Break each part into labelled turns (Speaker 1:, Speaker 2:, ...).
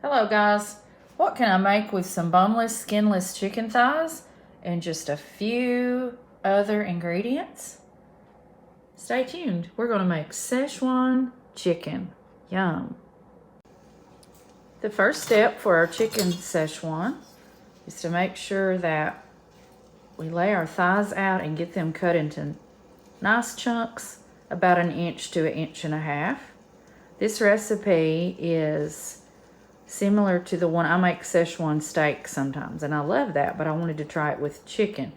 Speaker 1: Hello guys, what can I make with some boneless, skinless chicken thighs and just a few other ingredients? Stay tuned, we're going to make Szechuan chicken. Yum. The first step for our chicken Szechuan is to make sure that we lay our thighs out and get them cut into nice chunks, about 1 inch to 1.5 inches. This recipe is similar to the one I make Szechuan steak sometimes, and I love that, but I wanted to try it with chicken.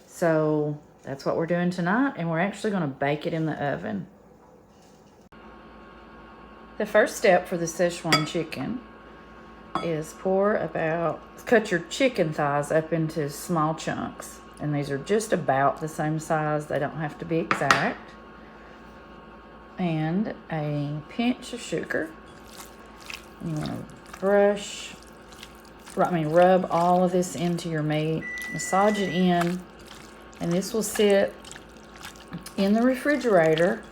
Speaker 1: So that's what we're doing tonight, and we're actually going to bake it in the oven. The first step for the Szechuan chicken is cut your chicken thighs up into small chunks, and these are just about the same size. They don't have to be exact. And a pinch of sugar. You want to rub all of this into your meat, massage it in, and this will sit in the refrigerator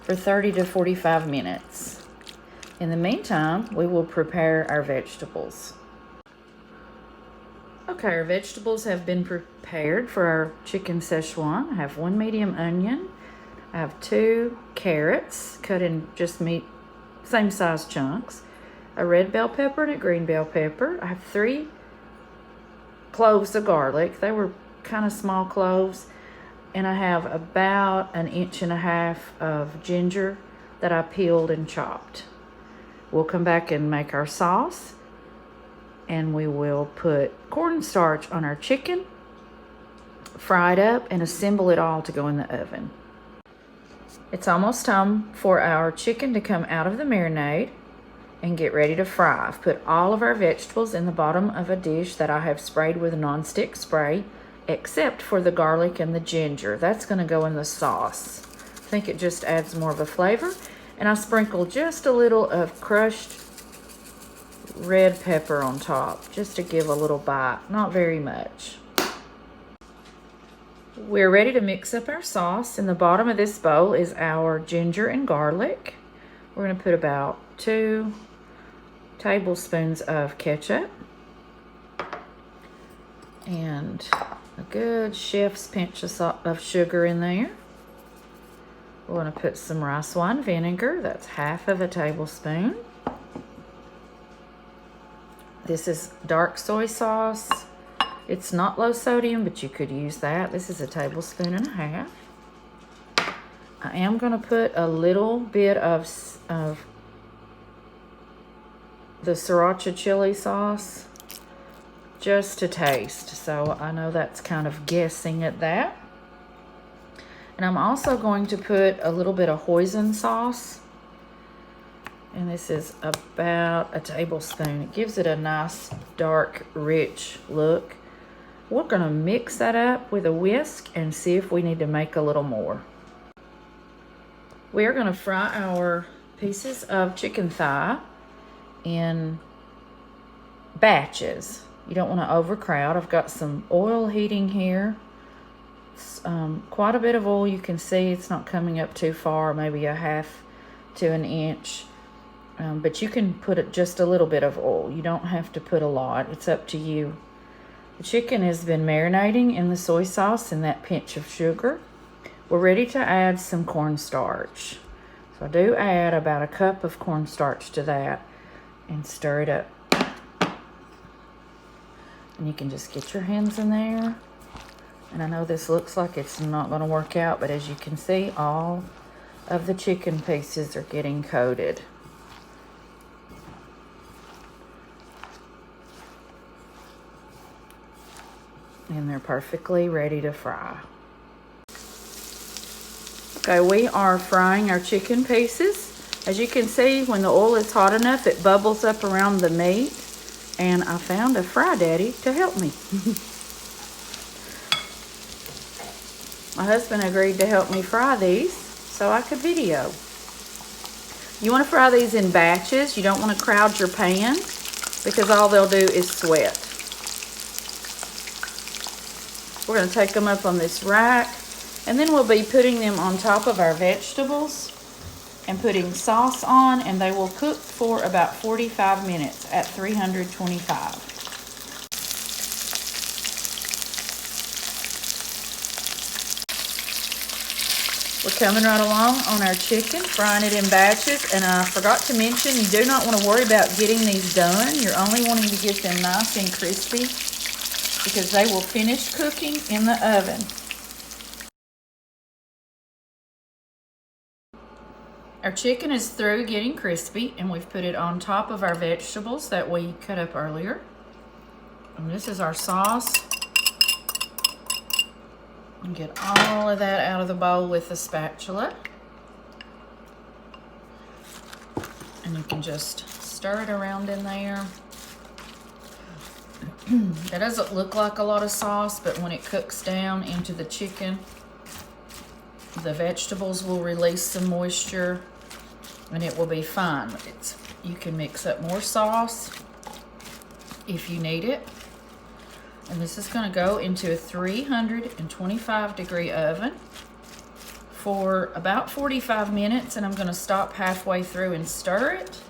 Speaker 1: for 30 to 45 minutes. In the meantime, we will prepare our vegetables. Okay, our vegetables have been prepared for our chicken Szechuan. I have 1 medium onion. I have 2 carrots cut in just same size chunks, a red bell pepper and a green bell pepper. I have 3 cloves of garlic. They were kind of small cloves. And I have about 1.5 inches of ginger that I peeled and chopped. We'll come back and make our sauce, and we will put cornstarch on our chicken, fry it up, and assemble it all to go in the oven. It's almost time for our chicken to come out of the marinade and get ready to fry. I've put all of our vegetables in the bottom of a dish that I have sprayed with a nonstick spray, except for the garlic and the ginger. That's going to go in the sauce. I think it just adds more of a flavor. And I sprinkle just a little of crushed red pepper on top, just to give a little bite, not very much. We're ready to mix up our sauce. In the bottom of this bowl is our ginger and garlic. We're going to put about 2 tablespoons of ketchup and a good chef's pinch of sugar in there. We're going to put some rice wine vinegar. That's 1/2 tablespoon. This is dark soy sauce. It's not low sodium, but you could use that. This is 1.5 tablespoons. I am going to put a little bit of the sriracha chili sauce just to taste. So I know that's kind of guessing at that. And I'm also going to put a little bit of hoisin sauce. And this is about 1 tablespoon. It gives it a nice, dark, rich look. We're going to mix that up with a whisk and see if we need to make a little more. We are going to fry our pieces of chicken thigh in batches. You don't want to overcrowd. I've got some oil heating here. Quite a bit of oil. You can see it's not coming up too far, maybe 1/2 to 1 inch. But you can put just a little bit of oil. You don't have to put a lot. It's up to you. The chicken has been marinating in the soy sauce and that pinch of sugar. We're ready to add some cornstarch. So I do add about 1 cup of cornstarch to that and stir it up. And you can just get your hands in there. And I know this looks like it's not going to work out, but as you can see, all of the chicken pieces are getting coated. And they're perfectly ready to fry. Okay, we are frying our chicken pieces. As you can see, when the oil is hot enough, it bubbles up around the meat. And I found a fry daddy to help me. My husband agreed to help me fry these so I could video. You want to fry these in batches. You don't want to crowd your pan because all they'll do is sweat. We're going to take them up on this rack, and then we'll be putting them on top of our vegetables. and putting sauce on, and they will cook for about 45 minutes at 325. We're coming right along on our chicken, frying it in batches, and I forgot to mention, you do not want to worry about getting these done. You're only wanting to get them nice and crispy because they will finish cooking in the oven. Our chicken is through getting crispy, and we've put it on top of our vegetables that we cut up earlier. And this is our sauce. And get all of that out of the bowl with a spatula. And you can just stir it around in there. It doesn't look like a lot of sauce, but when it cooks down into the chicken, the vegetables will release some moisture and it will be fine. You can mix up more sauce if you need it. And this is going to go into a 325-degree oven for about 45 minutes, and I'm going to stop halfway through and stir it.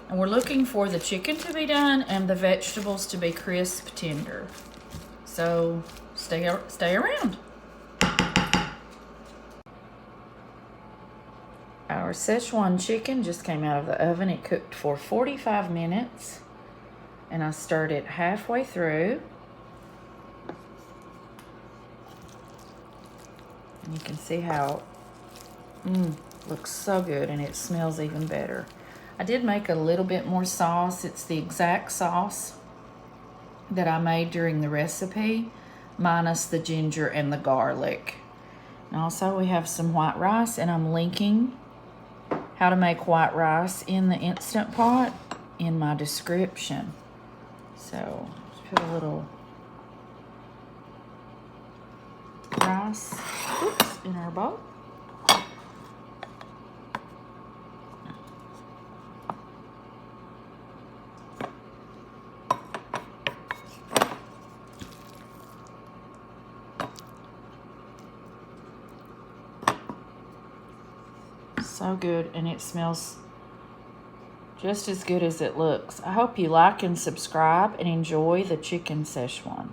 Speaker 1: And we're looking for the chicken to be done and the vegetables to be crisp tender. So stay around. Our Szechuan chicken just came out of the oven. It cooked for 45 minutes, and I stirred it halfway through. And you can see how looks so good, and it smells even better. I did make a little bit more sauce. It's the exact sauce that I made during the recipe, minus the ginger and the garlic. And also we have some white rice, and I'm linking how to make white rice in the Instant Pot in my description. So just put a little rice in our bowl. So good, and it smells just as good as it looks. I hope you like and subscribe and enjoy the chicken Szechuan.